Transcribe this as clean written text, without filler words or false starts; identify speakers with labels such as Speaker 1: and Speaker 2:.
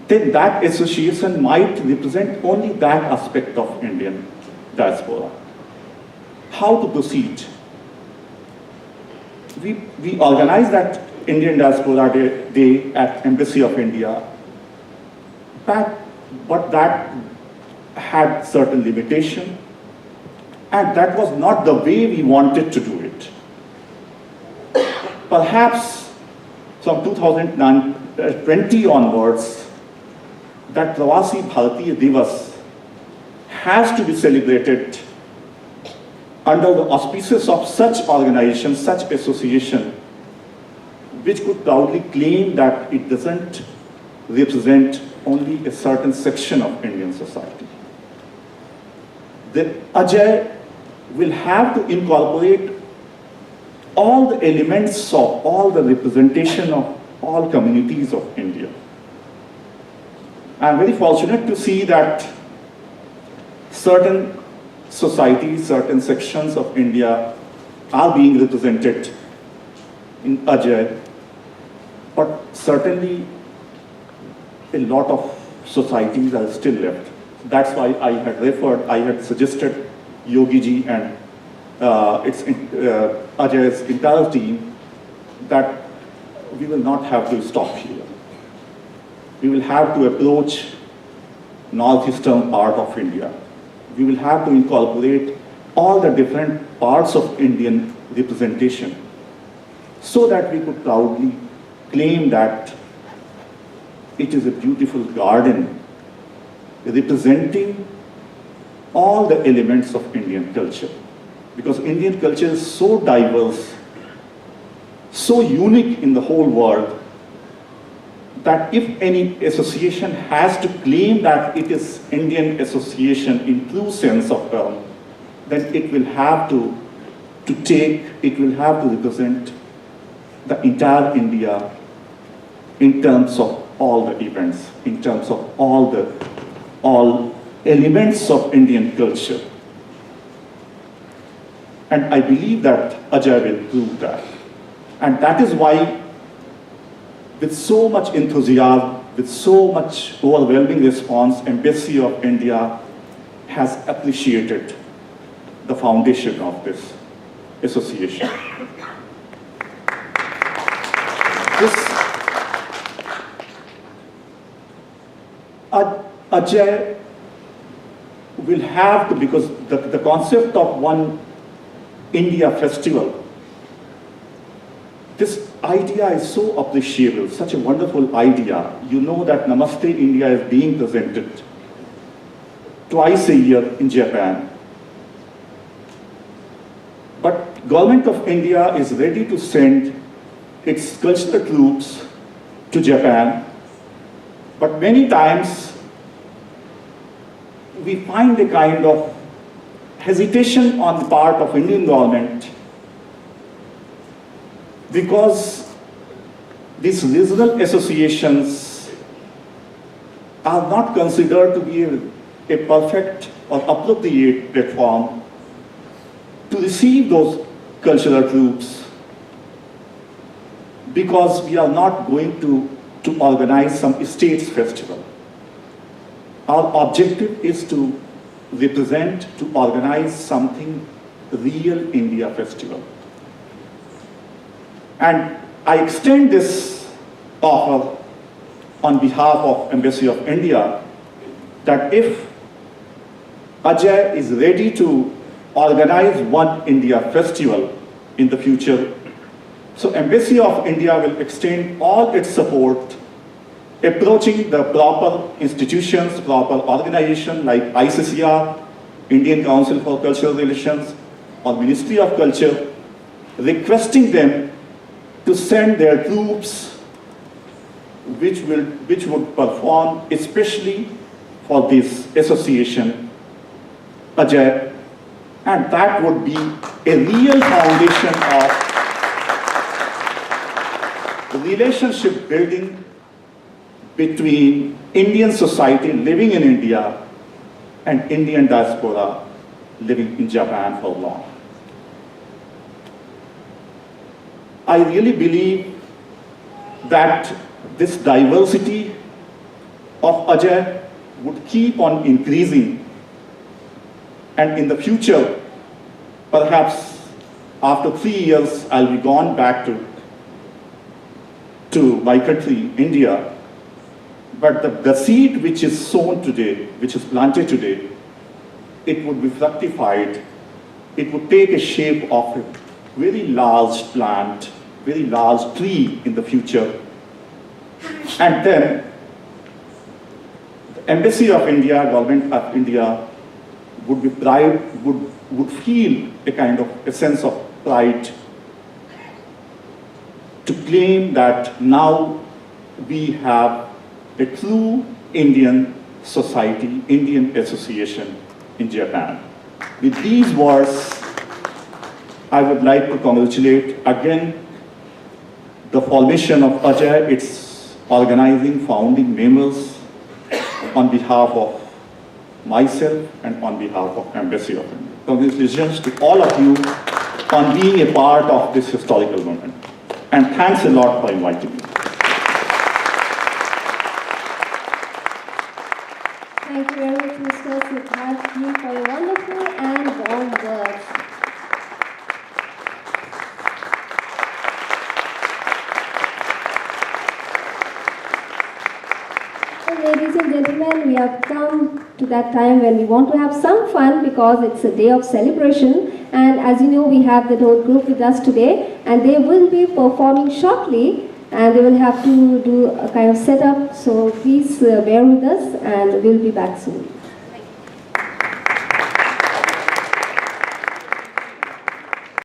Speaker 1: then that association might represent only that aspect of Indian diaspora. How to proceed? We organized that Indian Diaspora Day at Embassy of India, but that had certain limitation, and that was not the way we wanted to do it. Perhaps from 2020 onwards, that Pravasi Bharatiya Divas has to be celebrated under the auspices of such organization, such association, which could proudly claim that it doesn't represent only a certain section of Indian society. The Ajai will have to incorporate all the elements of all the representation of all communities of India. I am very fortunate to see that certain societies, certain sections of India are being represented in Ajai, but certainly a lot of societies are still left. That's why I had suggested Yogi ji and Ajay's entire team that we will not have to stop here. We will have to approach northeastern part of India. We will have to incorporate all the different parts of Indian representation so that we could proudly claim that it is a beautiful garden representing all the elements of Indian culture. Because Indian culture is so diverse, so unique in the whole world, that if any association has to claim that it is Indian association in true sense of term, then it will have to represent the entire India in terms of all the events, in terms of all elements of Indian culture. And I believe that Ajai will prove that. And that is why, with so much enthusiasm, with so much overwhelming response, Embassy of India has appreciated the foundation of this association. Ajai will have to, because the concept of one India festival, this idea is so appreciable, such a wonderful idea. You know that Namaste India is being presented twice a year in Japan. But Government of India is ready to send its cultural troops to Japan. But many times we find a kind of hesitation on the part of Indian government because these regional associations are not considered to be a perfect or appropriate platform to receive those cultural troops, because we are not going to organize some states festival. Our objective is to represent, to organize something real India festival. And I extend this offer on behalf of Embassy of India that if Ajai is ready to organize one India festival in the future, so Embassy of India will extend all its support, approaching the proper institutions, proper organizations like ICCR, Indian Council for Cultural Relations, or Ministry of Culture, requesting them to send their troops which would perform especially for this association, Ajai, and that would be a real foundation of relationship building between Indian society living in India and Indian diaspora living in Japan for long. I really believe that this diversity of Ajai would keep on increasing, and in the future, perhaps after 3 years, I'll be gone back to my country, India. But the seed which is sown today, which is planted today, it would be fructified. It would take a shape of a very large plant, very large tree in the future. And then the Embassy of India, Government of India would be proud, would feel a kind of a sense of pride to claim that now we have a true Indian society, Indian association in Japan. With these words, I would like to congratulate again the formation of Ajai, its organizing founding members, on behalf of myself and on behalf of Embassy of India. Congratulations to all of you on being a part of this historical moment. And thanks a lot for inviting me.
Speaker 2: Thank you very much, Mr. Siddharth, for your wonderful and warm words. Ladies and gentlemen, we have come to that time when we want to have some fun because it's a day of celebration. And as you know, we have the whole group with us today, and they will be performing shortly, and they will have to do a kind of setup. So please bear with us, and we'll be back soon.